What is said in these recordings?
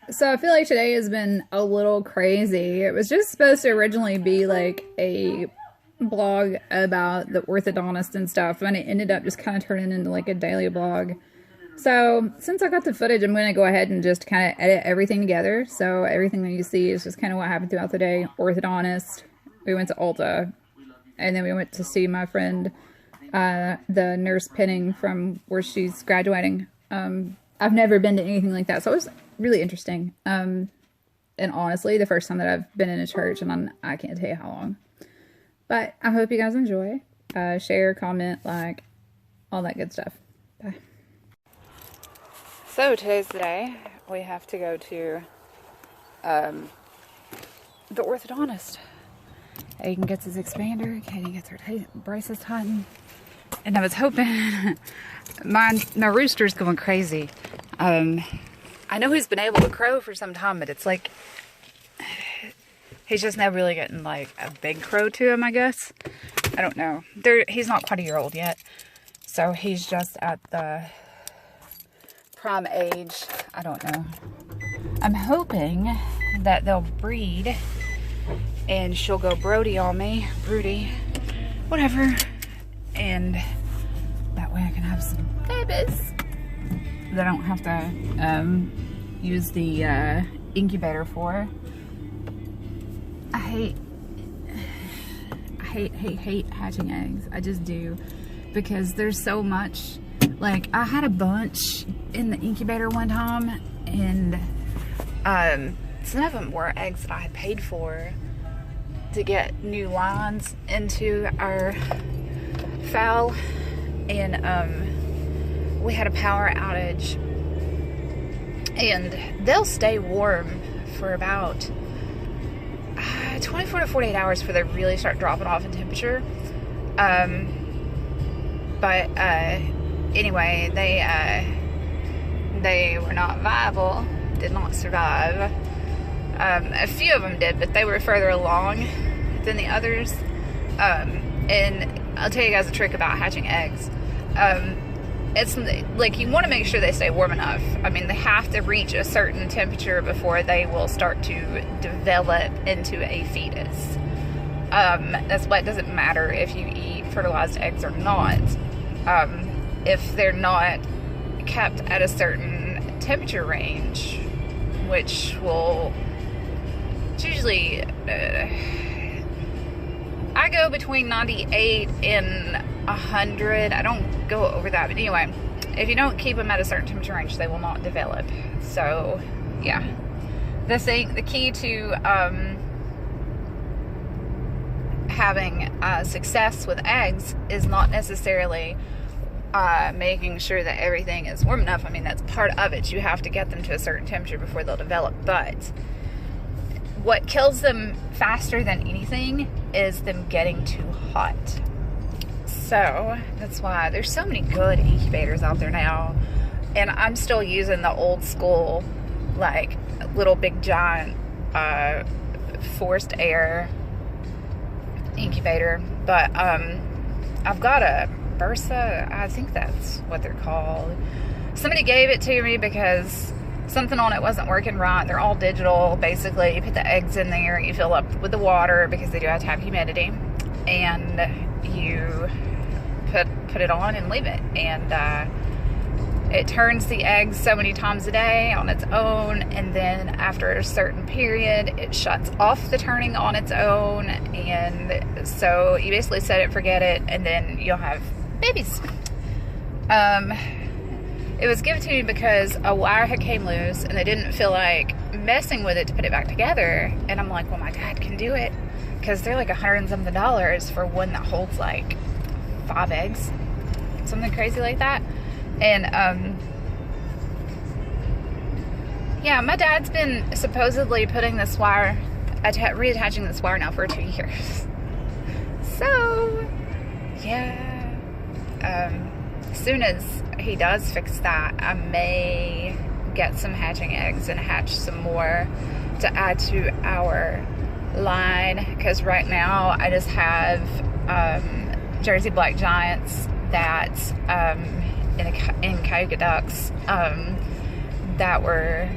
So I feel like today has been a little crazy. It was just supposed to originally be like a blog about the orthodontist and stuff, and it ended up just kind of turning into like a daily blog. So since I got the footage, I'm going to go ahead and just kind of edit everything together. So everything that you see is just kind of what happened throughout the day. Orthodontist, we went to Ulta, and then we went to see my friend, the nurse Penning from where she's graduating. I've never been to anything like that, so it was really interesting. And honestly, the first time that I've been in a church, and I can't tell you how long. But I hope you guys enjoy. Share, comment, like, all that good stuff. Bye. So today's the day. We have to go to the orthodontist. Aiden gets his expander. Katie gets her braces tightened. And I was hoping my rooster's going crazy. I know he's been able to crow for some time, but it's like he's just never really getting like a big crow to him, I guess. I don't know. He's not quite a year old yet, so he's just at the prime age. I don't know. I'm hoping that they'll breed and she'll go Brody on me, broody, whatever, and that way I can have some babies that I don't have to use the incubator for. I hate hatching eggs. I just do, because there's so much. Like, I had a bunch in the incubator one time, and some of them were eggs that I had paid for to get new lines into our fowl, and we had a power outage, and they'll stay warm for about 24 to 48 hours before they really start dropping off in temperature. But anyway, they were not viable, did not survive. A few of them did, but they were further along than the others. And I'll tell you guys a trick about hatching eggs. It's like, you want to make sure they stay warm enough. I mean, they have to reach a certain temperature before they will start to develop into a fetus. That's why it doesn't matter if you eat fertilized eggs or not. If they're not kept at a certain temperature range, which will, it's usually, I go between 98 and 100. I don't go over that, but anyway, if you don't keep them at a certain temperature range, they will not develop. So yeah, the key to having success with eggs is not necessarily making sure that everything is warm enough. I mean, that's part of it. You have to get them to a certain temperature before they'll develop, but what kills them faster than anything is them getting too hot. So that's why there's so many good incubators out there now, and I'm still using the old school, like, little big giant forced air incubator. But I've got a Versa, I think that's what they're called. Somebody gave it to me because something on it wasn't working right. They're all digital. Basically, you put the eggs in there, you fill up with the water because they do have to have humidity, and you put it on and leave it, and it turns the eggs so many times a day on its own, and then after a certain period it shuts off the turning on its own, and so you basically set it, forget it, and then you'll have babies. It was given to me because a wire had came loose and they didn't feel like messing with it to put it back together, and I'm like, well, my dad can do it, because they're like $100 and something for one that holds like 5 eggs, something crazy like that. And yeah, my dad's been supposedly putting this wire, reattaching this wire now for 2 years. So yeah, as soon as he does fix that, I may get some hatching eggs and hatch some more to add to our line, because right now I just have Jersey Black Giants that in Cayuga ducks that were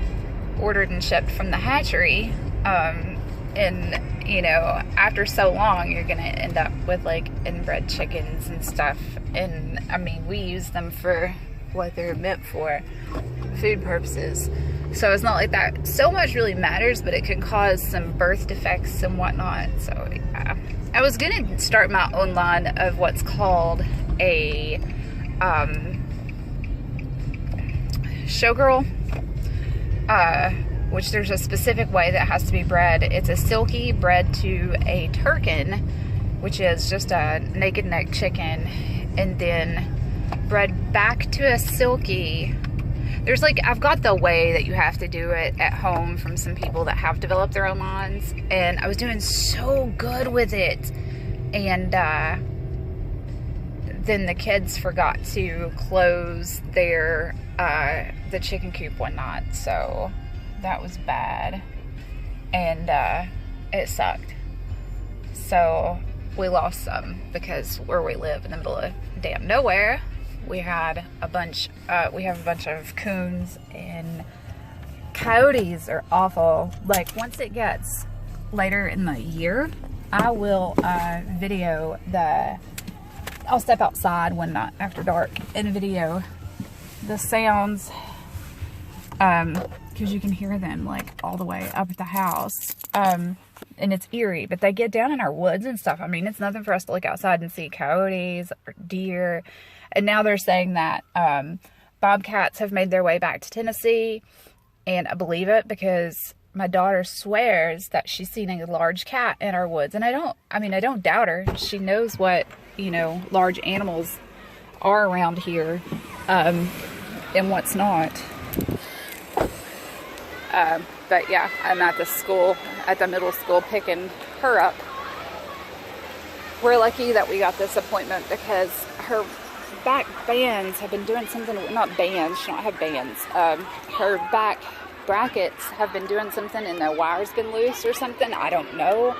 ordered and shipped from the hatchery. And you know, after so long, you're gonna end up with like inbred chickens and stuff. And I mean, we use them for what they're meant for, food purposes. So it's not like that so much really matters, but it can cause some birth defects and whatnot. So yeah. I was gonna start my own line of what's called a showgirl, which there's a specific way that has to be bred. It's a silky bred to a turkin, which is just a naked neck chicken, and then bred back to a silky. There's like, I've got the way that you have to do it at home from some people that have developed their own lines, and I was doing so good with it, and then the kids forgot to close their the chicken coop one night, so that was bad, and it sucked. So we lost some because where we live in the middle of damn nowhere, we had a bunch. We have a bunch of coons, and coyotes are awful. Like once it gets later in the year, I will video the. I'll step outside one night after dark and video the sounds, because you can hear them like all the way up at the house, and it's eerie. But they get down in our woods and stuff. I mean, it's nothing for us to look outside and see coyotes or deer. And now they're saying that bobcats have made their way back to Tennessee, and I believe it because my daughter swears that she's seen a large cat in our woods, and I don't doubt her. She knows what, you know, large animals are around here, and what's not. But yeah, I'm at the middle school picking her up. We're lucky that we got this appointment because her back bands have been doing something, not bands, she don't have bands. Her back brackets have been doing something and the wire's been loose or something, I don't know.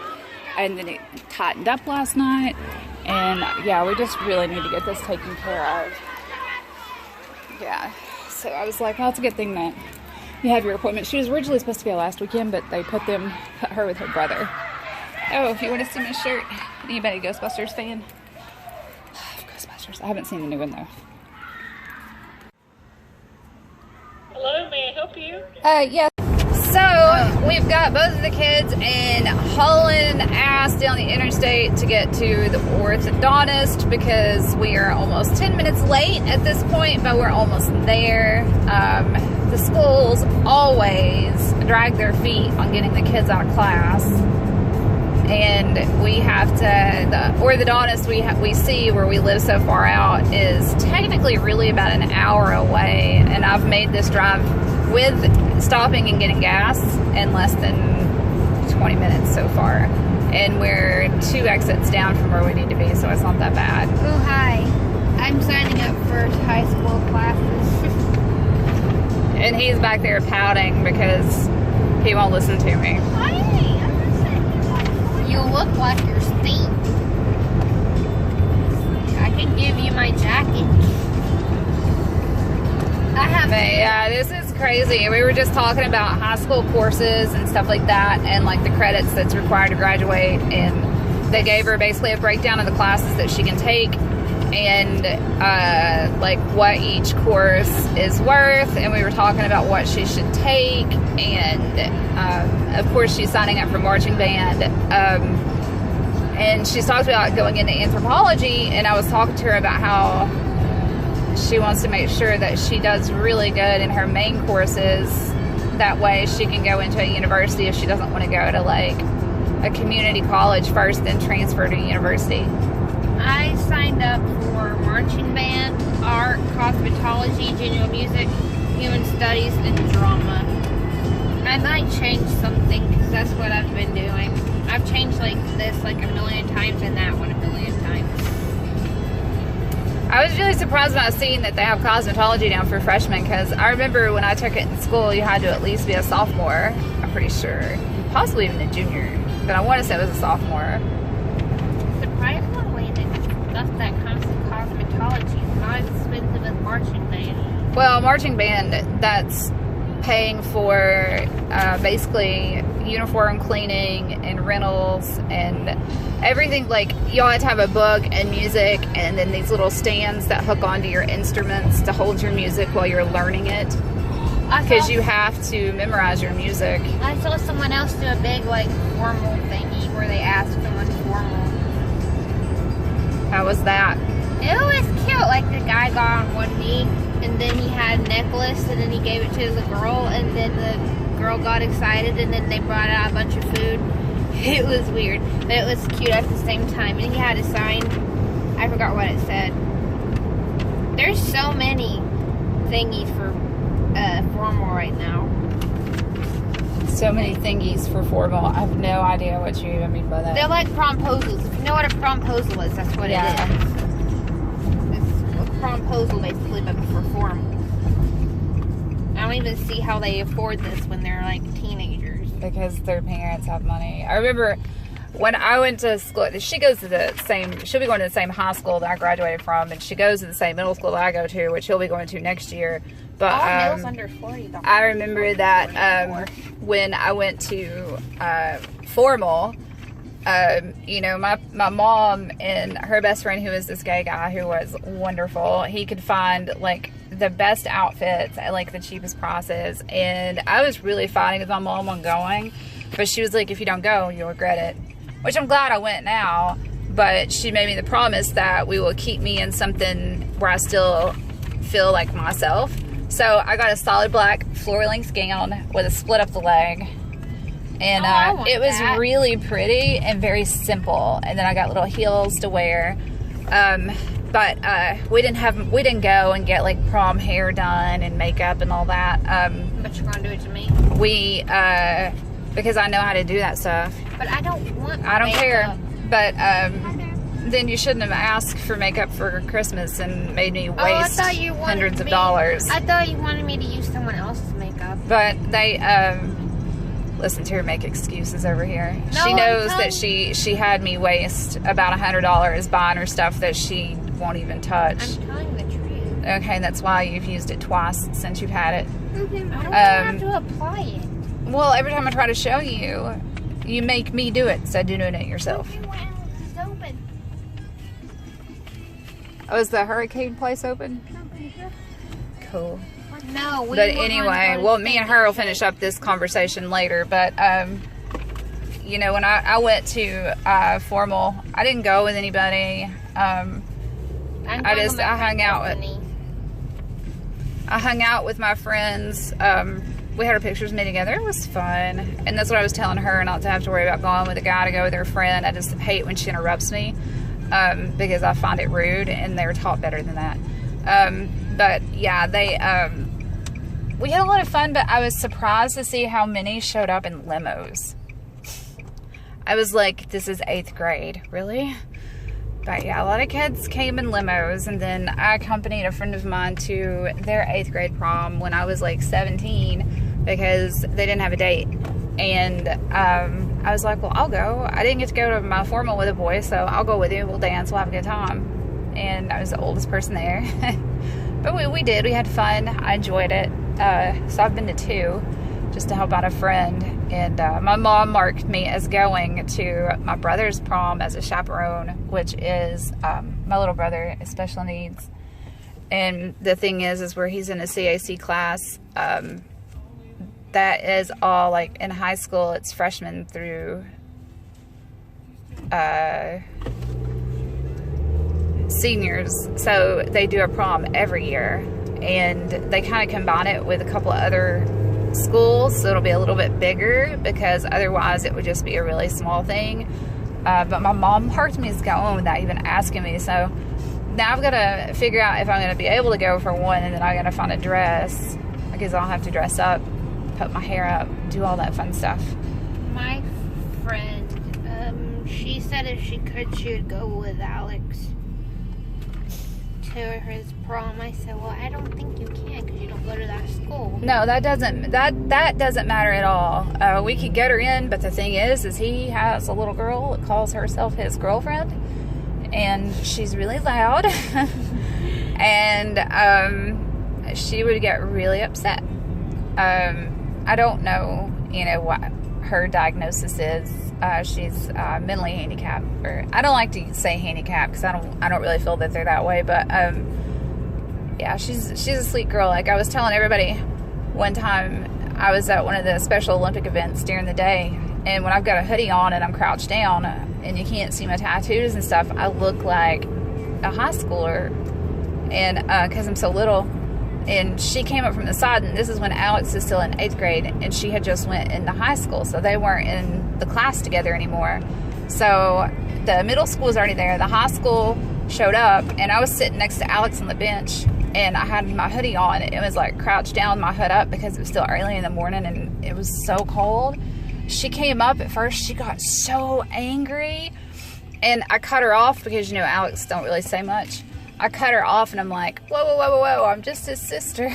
And then it tightened up last night, and yeah, we just really need to get this taken care of. Yeah, so I was like, well, it's a good thing that you have your appointment. She was originally supposed to be last weekend, but they put her with her brother. Oh, if you want to see my shirt, anybody Ghostbusters fan? Ghostbusters. I haven't seen the new one though. Hello, may I help you? Yeah. So we've got both of the kids and hauling ass down the interstate to get to the orthodontist because we are almost 10 minutes late at this point, but we're almost there. The schools always drag their feet on getting the kids out of class, and we have to, the orthodontist we see where we live so far out is technically really about an hour away, and I've made this drive with stopping and getting gas in less than 20 minutes so far, and we're 2 exits down from where we need to be, so it's not that bad. Oh, hi. I'm signing up for high school classes. And he's back there pouting because he won't listen to me. You look like you're steamed. I can give you my jacket. Yeah, this is crazy. We were just talking about high school courses and stuff like that, and like the credits that's required to graduate, and they gave her basically a breakdown of the classes that she can take, and like what each course is worth, and we were talking about what she should take, and of course she's signing up for marching band, and she's talked about going into anthropology, and I was talking to her about how she wants to make sure that she does really good in her main courses, that way she can go into a university if she doesn't want to go to like a community college first, then transfer to university. I signed up for marching band, art, cosmetology, general music, human studies, and drama. I might change something because that's what I've been doing. I've changed like this like a million times and that one a million times. I was really surprised when I seen that they have cosmetology down for freshmen, because I remember when I took it in school, you had to at least be a sophomore, I'm pretty sure. Possibly even a junior, but I want to say it was a sophomore. Surprisingly, stuff that comes to cosmetology is not as expensive as marching band. Well, marching band, that's paying for basically uniform cleaning and rentals and everything. Like, y'all have to have a book and music, and then these little stands that hook onto your instruments to hold your music while you're learning it, because you have to memorize your music. I saw someone else do a big, like, formal thingy where they asked someone formal. How was that? It was cute. Like, the guy got on one knee, and then he had a necklace, and then he gave it to the girl, and then the girl got excited, and then they brought out a bunch of food. It was weird, but it was cute at the same time. And he had a sign. I forgot what it said. There's so many thingies for formal right now. So many thingies for formal. I have no idea what you even mean by that. They're like promposals. If you know what a promposal is, that's what it is. It's a promposal basically, but for formal. I don't even see how they afford this when they're like teenagers. Because their parents have money. I remember when I went to school, she'll be going to the same high school that I graduated from, and she goes to the same middle school that I go to, which she'll be going to next year. But all middles under 40. I remember that when I went to formal, you know, my mom and her best friend, who was this gay guy who was wonderful, he could find like the best outfits at like the cheapest prices, and I was really fighting with my mom on going, but she was like, if you don't go, you'll regret it, which I'm glad I went now. But she made me the promise that we will keep me in something where I still feel like myself. So I got a solid black floor-length gown with a split up the leg, and it was really pretty and very simple. And then I got little heels to wear. But we didn't go and get like prom hair done and makeup and all that. But you're gonna do it to me? Because I know how to do that stuff. But I don't want. I don't care. But then you shouldn't have asked for makeup for Christmas and made me waste hundreds of dollars. I thought you wanted me to use someone else's makeup. But they listen to her make excuses over here. No, she knows that she had me waste about $100 buying her stuff that she won't even touch. I'm telling the truth. Okay, that's why you've used it twice since you've had it. I don't have to apply it. Well, every time I try to show you, you make me do it instead of doing it yourself. It's open. Oh, is the hurricane place open? Cool. No, we But anyway, well, me and her will finish up this conversation later. But you know, when I went to formal, I didn't go with anybody. I hung out with my friends. We had our pictures made together. It was fun, and that's what I was telling her, not to have to worry about going with a guy, to go with her friend. I just hate when she interrupts me, because I find it rude, and they were taught better than that. But yeah, we had a lot of fun, but I was surprised to see how many showed up in limos. I was like, this is 8th grade, really? But yeah, a lot of kids came in limos, and then I accompanied a friend of mine to their 8th grade prom when I was like 17, because they didn't have a date. And I was like, well, I'll go. I didn't get to go to my formal with a boy, so I'll go with you. We'll dance. We'll have a good time. And I was the oldest person there. But we did. We had fun. I enjoyed it. So I've been to 2 just to help out a friend. And my mom marked me as going to my brother's prom as a chaperone, which is my little brother is special needs. And the thing is where he's in a CAC class, that is all like in high school, it's freshmen through seniors. So they do a prom every year, and they kind of combine it with a couple of other schools, so it'll be a little bit bigger, because otherwise it would just be a really small thing. But my mom marked me as going without even asking me, so now I've got to figure out if I'm going to be able to go for one, and then I got to find a dress, because I'll have to dress up, put my hair up, do all that fun stuff. My friend, she said if she could, she would go with Alex to his prom. I said, well, I don't think you can, because you don't go to that school. No, that doesn't matter at all. We could get her in, but the thing is he has a little girl that calls herself his girlfriend, and she's really loud, and she would get really upset. I don't know, you know, what her diagnosis is. She's mentally handicapped, or I don't like to say handicapped because I don't really feel that they're that way, but yeah, she's a sweet girl. Like I was telling everybody one time, I was at one of the Special Olympic events during the day, and when I've got a hoodie on and I'm crouched down and you can't see my tattoos and stuff, I look like a high schooler, and because I'm so little. And she came up from the side, and this is when Alex is still in 8th grade, and she had just went into high school, so they weren't in the class together anymore. So the middle school was already there, the high school showed up, and I was sitting next to Alex on the bench, and I had my hoodie on. It was like crouched down, my hood up, because it was still early in the morning, and it was so cold. She came up at first, she got so angry, and I cut her off because, you know, Alex don't really say much. I cut her off, and I'm like, whoa, whoa, whoa, whoa, whoa, I'm just his sister.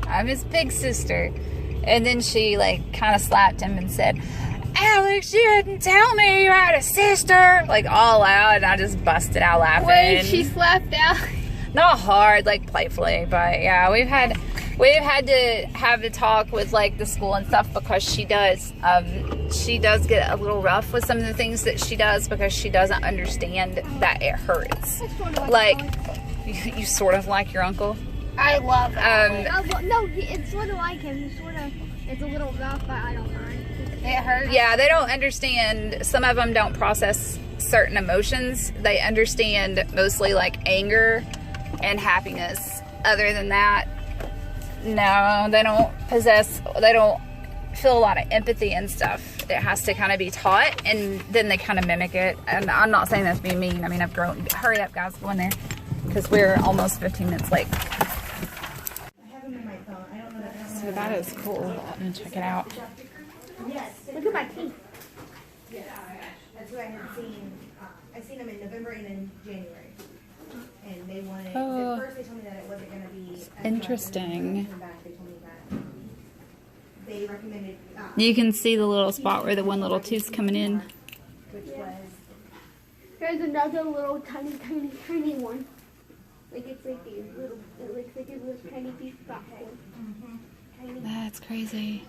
I'm his big sister. And then she, like, kind of slapped him and said, Alex, you didn't tell me you had a sister. Like, all loud, and I just busted out laughing. Wait, she slapped out? Not hard, like, playfully, but, yeah, we've had to have a talk with, like, the school and stuff, because she does get a little rough with some of the things that she does, because she doesn't understand that it hurts. Like, you sort of like your uncle? I love him. No, it's sort of like him. He's sort of, it's a little rough, but I don't mind. It hurts. Yeah, they don't understand. Some of them don't process certain emotions. They understand mostly, like, anger and happiness. Other than that, no, they don't feel a lot of empathy and stuff. It has to kind of be taught, and then they kind of mimic it. And I'm not saying that's being mean. I mean, I've grown. Hurry up, guys, go in there, because we're almost 15 minutes late. So that is cool. Let me check it out. Yes. Look at my teeth. Yeah, that's what I had seen. I seen them in November and in January. And they wanted, at first they told me that it wasn't going to be interesting. They told me that they recommended. You can see the little spot where the one little tooth's coming in. Which was. There's another little tiny one. Like it's like these little, it looks like a little tiny piece of popcorn. Tiny. That's crazy.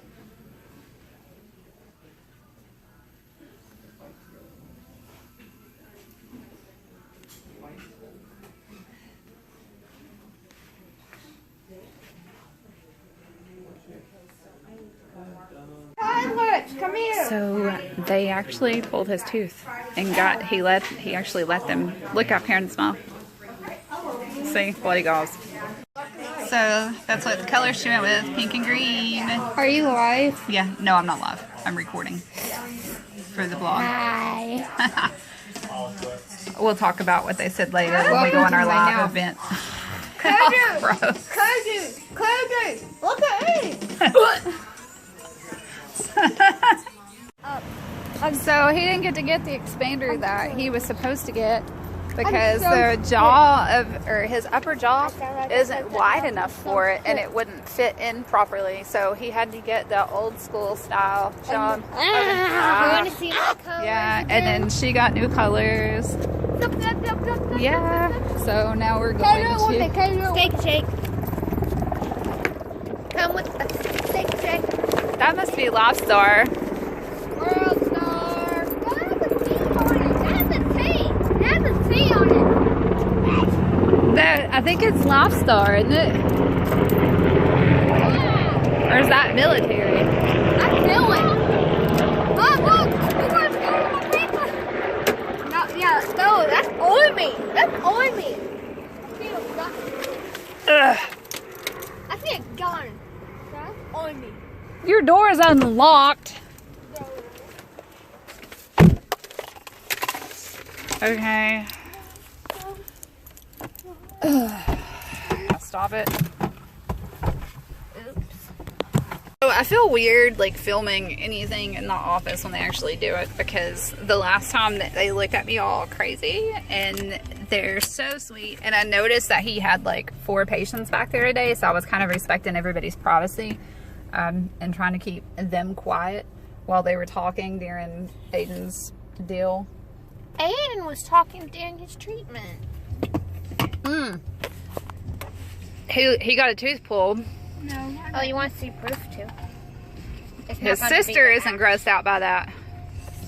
Come here. So they actually pulled his tooth and he actually let them look up here and smile. See what he goes. So that's what the color she went with, pink and green. Are you live? Yeah, no, I'm not live. I'm recording for the vlog. Hi. We'll talk about what they said later when we go on our live event. Gross. Cody, look at me. So he didn't get to get the expander that he was supposed to get because his upper jaw isn't wide enough for it, and it wouldn't fit in properly. So he had to get the old school style. You want to see my colors? Yeah, and then she got new colors. Yeah. So now we're going to steak shake. Come with a steak shake. That must be Lobstar. World Star. That's a T on it. I think it's Lobstar, isn't it? Yeah. Or is that military? I feel it. Oh, look. No, yeah, no, that's Army. That's Army. Ugh. I see a gun. That's Army. Your door is unlocked. Okay. Stop it. Oops. So I feel weird like filming anything in the office when they actually do it, because the last time that they looked at me all crazy, and they're so sweet, and I noticed that he had like 4 patients back there today, so I was kind of respecting everybody's privacy and trying to keep them quiet while they were talking during Aiden's deal. Aiden was talking during his treatment. He got a tooth pulled, No. Oh, you want to see proof too? It's not His gonna be sister the isn't grossed out by that.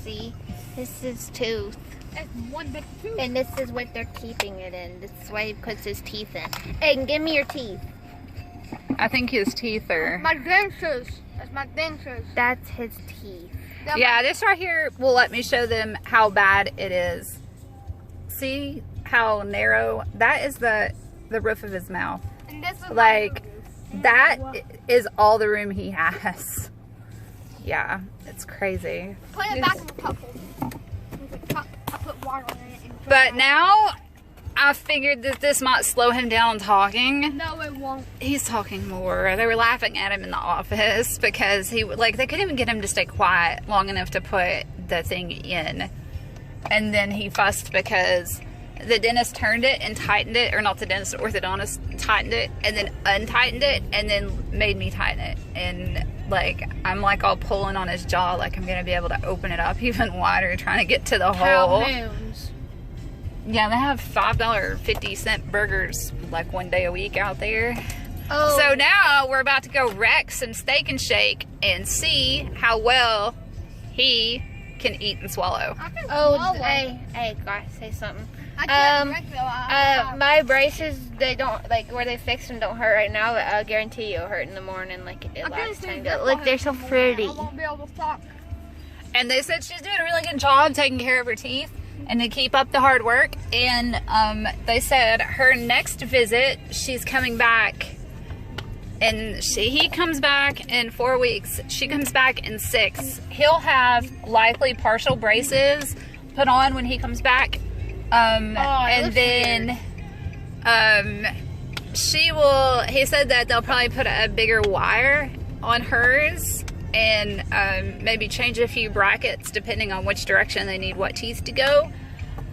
See, this is tooth, It's one big tooth. and this is what they're keeping it in. This is why he puts his teeth in. Aiden, give me your teeth. I think his teeth are... My dentures. That's my dentures. That's his teeth. Yeah, this right here will let me show them how bad it is. See how narrow? That is the roof of his mouth. And this is Like, that is all the room he has. Yeah, it's crazy. Put it back in the cup. I put water in it. And But now, I figured that this might slow him down talking. no, it won't. He's talking more. They were laughing at him in the office because they couldn't even get him to stay quiet long enough to put the thing in. And then he fussed because the dentist turned it and tightened it, or not the dentist, the orthodontist tightened it and then untightened it and then made me tighten it. And like, I'm like all pulling on his jaw like I'm gonna be able to open it up even wider trying to get to the hole. Moons. Yeah, they have $5.50 burgers like one day a week out there. Oh. So now we're about to go wreck some Steak and Shake and see how well he can eat and swallow. Oh, hey, gotta say something. I can't drink though. My braces, they don't, like, where they fix them don't hurt right now, but I guarantee you it'll hurt in the morning like it did last time. Look, they're so pretty. I won't be able to talk. And they said she's doing a really good job taking care of her teeth and to keep up the hard work. And they said her next visit, she's coming back. And he comes back in 4 weeks. She comes back in 6. He'll have likely partial braces put on when he comes back. And then he said that they'll probably put a bigger wire on hers and maybe change a few brackets depending on which direction they need what teeth to go,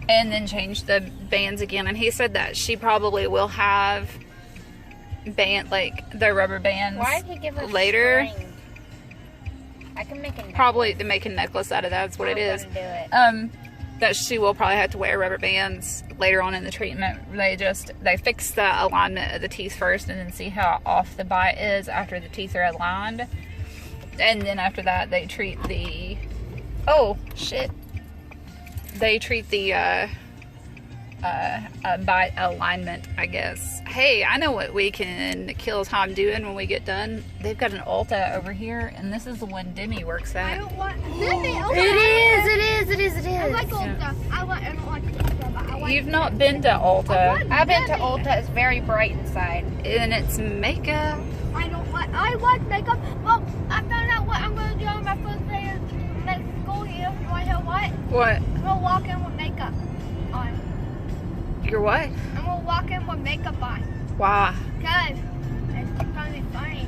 and then change the bands again. And he said that she probably will have the rubber bands Why did he give her later. string? I can make a Probably to make a necklace out of that. That's what it is. Do it. That she will probably have to wear rubber bands later on in the treatment. They fix the alignment of the teeth first and then see how off the bite is after the teeth are aligned. And then after that they treat the they treat the bite alignment, I guess. Hey, I know what we can kill time doing when we get done. They've got an Ulta over here, and this is the one Demi works I at. don't want. It It is. I like Ulta. I don't like Ulta, but I like. You've not been to Ulta, I've been to Ulta. It's very bright inside. and it's makeup. I don't like. I like makeup. Well, I found out what I'm gonna do on my first day of next school year. You wanna know what? What? I'm gonna walk in with makeup on. You're what? I'm gonna walk in with makeup on. Why? Cause it's gonna be funny.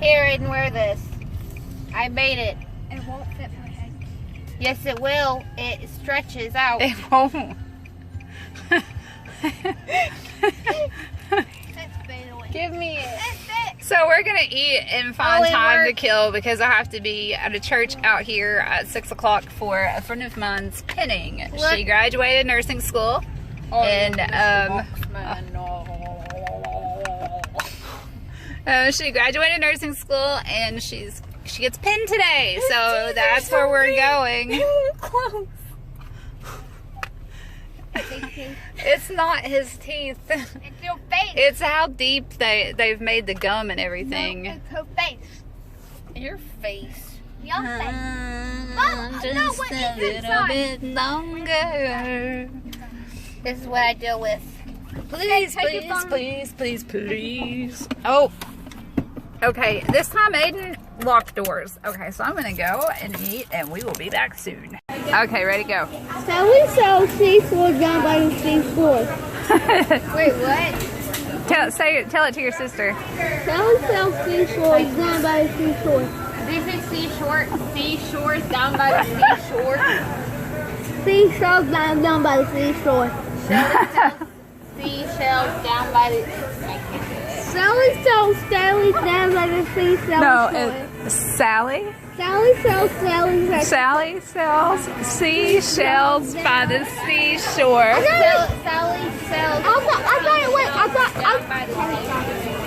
Here, Aiden, wear this. I made it. It won't fit my head. Yes, it will. It stretches out. It won't. It's fade away. Give me it. It fits. So we're gonna eat and find Oh, it time to worked. kill because I have to be at a church out here at 6 o'clock for a friend of mine's pinning. Look. She graduated nursing school, and she graduated nursing school, and she gets pinned today. So that's where we're going. Close. It's not his teeth. It's your face. It's how deep they've made the gum and everything. No, it's her face. Your face. Your face. Just what a is little inside? bit longer. This is what I deal with. Please, Take your please, phone. please, please, please. Oh. Okay, this time Aiden locked doors. Okay, so I'm gonna go and eat, and we will be back soon. Okay, ready to go. So we sell seafood down by the seashore. Wait, what? Tell it to your sister. So we sell seafood down by the seashore. This is seashores down by the seashore. Seashells down by the seashore. Seashells down by the. Sally sells Sally down by the seashore. Sally. Sally sells Sally. Sally sells seashells by the seashore. Sally sells.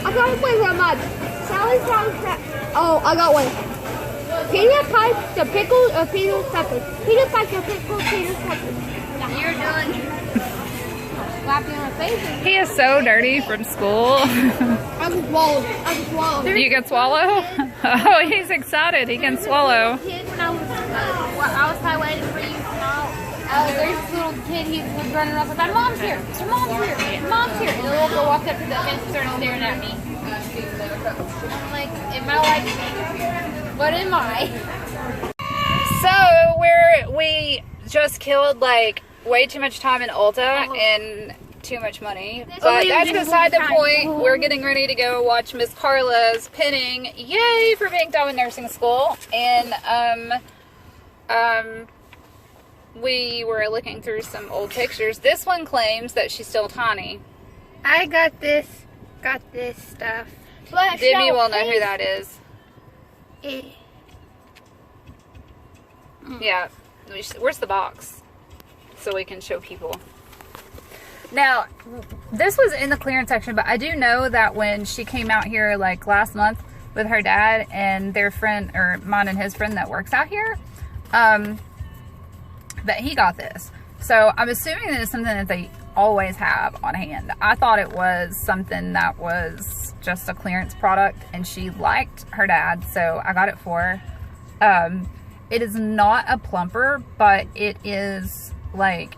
I trying to play so much. Sally's trying to. Oh, I got one. Peanut pie, the pickles, or peanut peppers. Peanut pie, the pickles, peanut peppers. You're done. Slap you in the face. He is so dirty from school. I can swallow. I can swallow. You can swallow? Oh, he's excited. He can swallow. Kid, when I was waiting for you to come out, there's this little kid, he was running around like, my mom's here, your mom's here, your mom's here. And the little girl walked up to the fence and started staring at me. I'm like, am I like, what am I? So we just killed like way too much time in Ulta and too much money. But that's beside the point. We're getting ready to go watch Miss Carla's pinning. Yay for being done with nursing school. And we were looking through some old pictures. This one claims that she's still tiny. I got this stuff. Dibby will know who that is. Yeah. Where's the box? So we can show people. Now, this was in the clearance section, but I do know that when she came out here like last month with her dad and their friend, or mine and his friend that works out here, that he got this. So I'm assuming that it's something that they always have on hand. I thought it was something that was just a clearance product, and she liked her dad, so I got it for her. It is not a plumper, but it is like,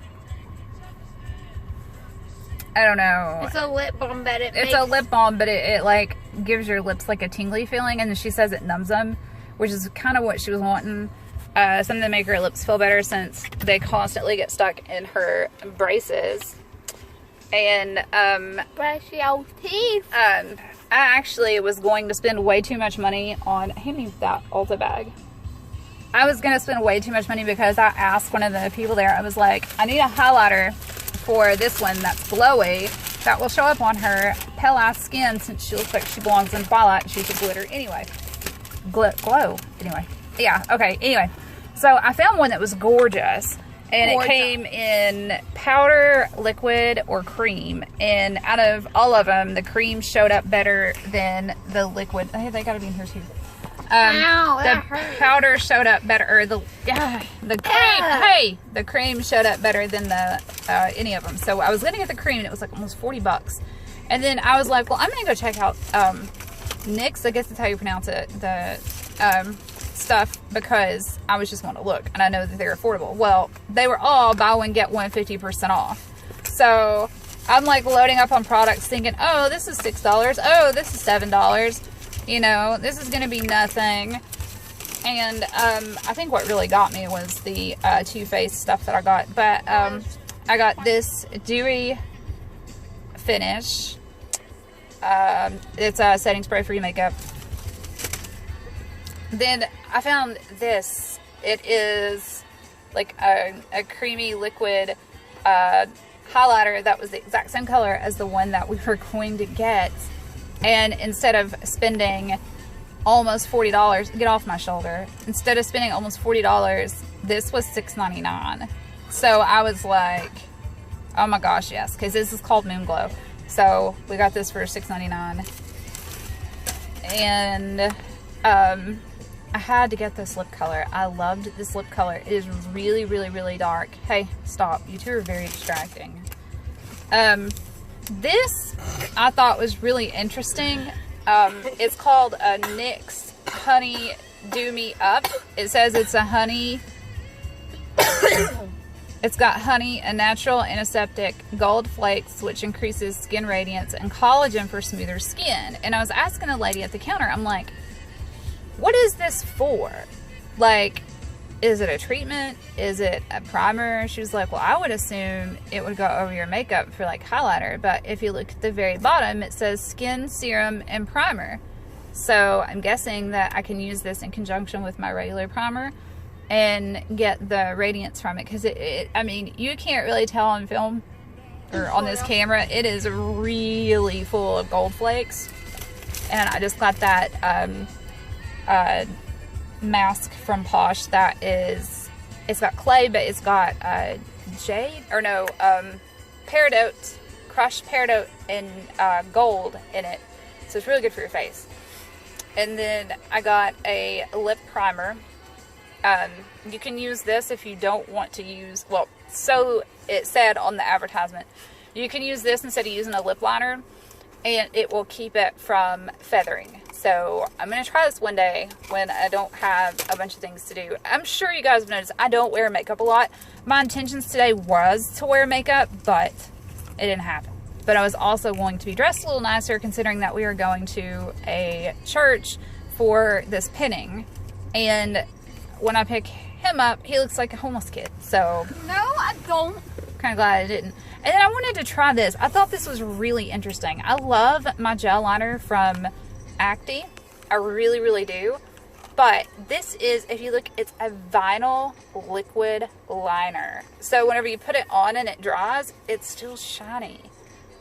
I don't know. It's a lip balm, but it's a lip balm, but it like gives your lips like a tingly feeling, and she says it numbs them, which is kind of what she was wanting. Something to make her lips feel better since they constantly get stuck in her braces. And brush your teeth. I actually was going to spend way too much money on, hand me that Ulta bag. I was going to spend way too much money because I asked one of the people there, I was like, I need a highlighter for this one that's glowy that will show up on her pale ass skin, since she looks like she belongs in Twilight and she's a glitter anyway. Glow anyway. Yeah, okay, anyway. So I found one that was gorgeous, and it came in powder, liquid, or cream. And out of all of them, the cream showed up better than the liquid. Hey, they gotta be in here too. Ow, the powder showed up better, or the cream. Hey, the cream showed up better than the any of them. So I was looking at the cream, and it was like almost $40. And then I was like, well, I'm gonna go check out NYX. I guess that's how you pronounce it. The stuff, because I was just wanting to look, and I know that they're affordable. Well, they were all buy one get one 50% off. So I'm like loading up on products thinking, oh, this is $6, oh, this is $7, you know, this is gonna be nothing. And I think what really got me was the toothpaste stuff that I got. But I got this dewy finish. It's a setting spray for your makeup. Then I found this. It is like a creamy liquid highlighter that was the exact same color as the one that we were going to get. And instead of spending almost $40, get off my shoulder. Instead of spending almost $40, this was $6.99. So I was like, oh my gosh, yes, because this is called Moon Glow. So we got this for $6.99. And I had to get this lip color. I loved this lip color. It is really, really, really dark. Hey, stop. You two are very distracting. This I thought was really interesting. It's called a NYX Honey Do Me Up. It says it's a honey. It's got honey, a natural antiseptic, gold flakes, which increases skin radiance, and collagen for smoother skin. And I was asking a lady at the counter, I'm like, what is this for? Like, is it a treatment? Is it a primer? She was like, well, I would assume it would go over your makeup for like highlighter. But if you look at the very bottom, it says skin, serum, and primer. So I'm guessing that I can use this in conjunction with my regular primer and get the radiance from it. Because I mean, you can't really tell on film or on this camera. It is really full of gold flakes. And I just got that mask from Posh that is, it's got clay, but it's got jade, or no, peridot, crushed peridot and gold in it. So it's really good for your face. And then I got a lip primer. You can use this if you don't want to use, well, so it said on the advertisement, you can use this instead of using a lip liner, and it will keep it from feathering. So I'm going to try this one day when I don't have a bunch of things to do. I'm sure you guys have noticed I don't wear makeup a lot. My intentions today was to wear makeup, but it didn't happen. But I was also going to be dressed a little nicer, considering that we are going to a church for this pinning. And when I pick him up, he looks like a homeless kid. So No, I don't. kind of glad I didn't. And then I wanted to try this. I thought this was really interesting. I love my gel liner from Acti. I really, really do. But this is, if you look, it's a vinyl liquid liner. So whenever you put it on and it dries, it's still shiny.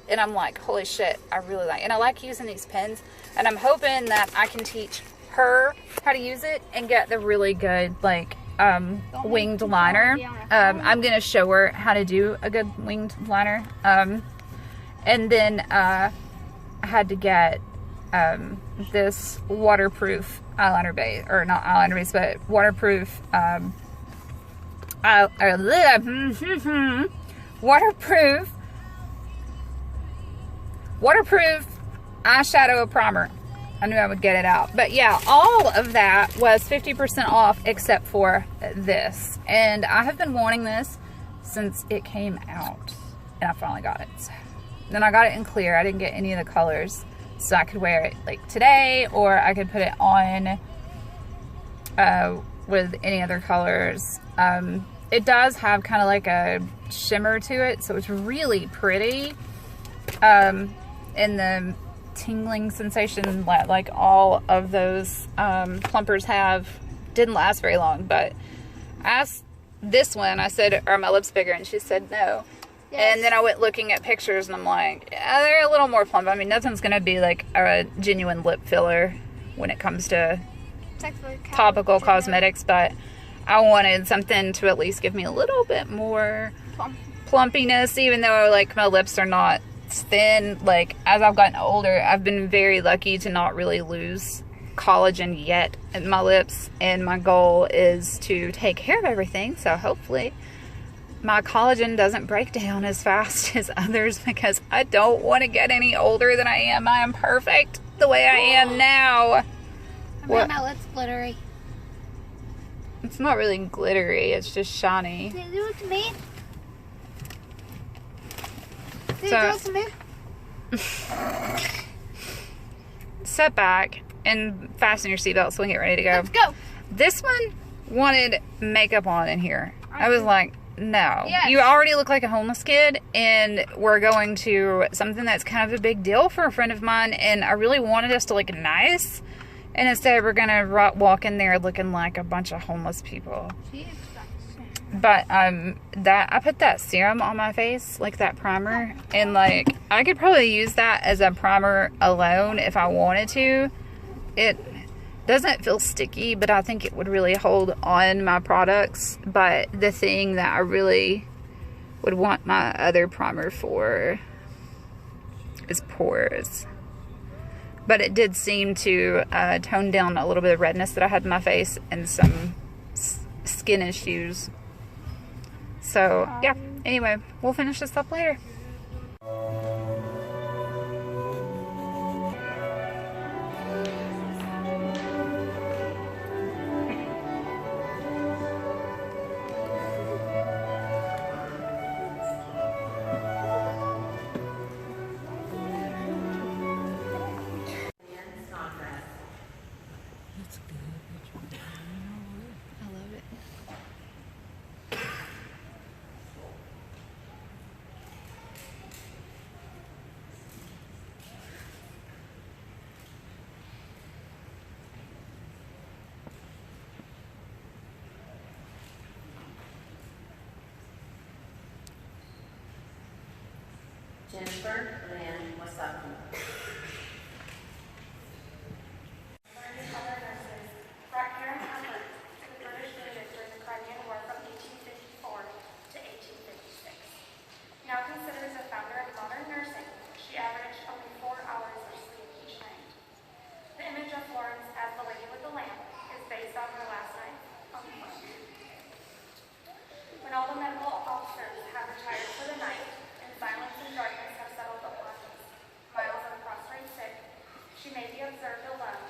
And I'm like, holy shit, I really like it. And I like using these pens. And I'm hoping that I can teach her how to use it and get the really good, like, winged liner. I'm going to show her how to do a good winged liner. And then I had to get this waterproof eyeliner base, or not eyeliner base, but waterproof waterproof eyeshadow primer. I knew I would get it out. But yeah, all of that was 50% off except for this. And I have been wanting this since it came out. And I finally got it. Then I got it in clear. I didn't get any of the colors. So I could wear it like today, or I could put it on with any other colors. It does have kind of like a shimmer to it. So it's really pretty. And the tingling sensation like all of those plumpers have didn't last very long. But I asked this one, I said, are my lips bigger? And she said no. Yes. And then I went looking at pictures and I'm like, yeah, they're a little more plump. I mean, nothing's gonna be like a genuine lip filler when it comes to topical cosmetics, but I wanted something to at least give me a little bit more plumpiness, even though like my lips are not thin. Like as I've gotten older, I've been very lucky to not really lose collagen yet in my lips, and my goal is to take care of everything, so hopefully my collagen doesn't break down as fast as others, because I don't want to get any older than I am. I am perfect the way I am now. I made my lips glittery. It's not really glittery, it's just shiny. Did you do it to me? Did you So- do it to me? Sit back and fasten your seatbelt so we can get ready to go. Let's go. This one wanted makeup on in here. I was like, no. Yes. You already look like a homeless kid, and we're going to something that's kind of a big deal for a friend of mine, and I really wanted us to look nice, and instead we're going to walk in there looking like a bunch of homeless people. But that I put that serum on my face, like that primer, and like I could probably use that as a primer alone if I wanted to. It doesn't feel sticky, but I think it would really hold on my products. But the thing that I really would want my other primer for is pores. But it did seem to tone down a little bit of redness that I had in my face and some skin issues. So yeah, anyway, we'll finish this up later. Jennifer Lynn Wasaki. Brought care and comfort to the British leaders during the Crimean War from 1854 to 1856. Now considered as a founder of modern nursing, she averaged only 4 hours of sleep each night. her last night on the phone. When all the medical officers have retired for the night and silence and darkness have settled upon Miles and prostrate sick, she may be observed alone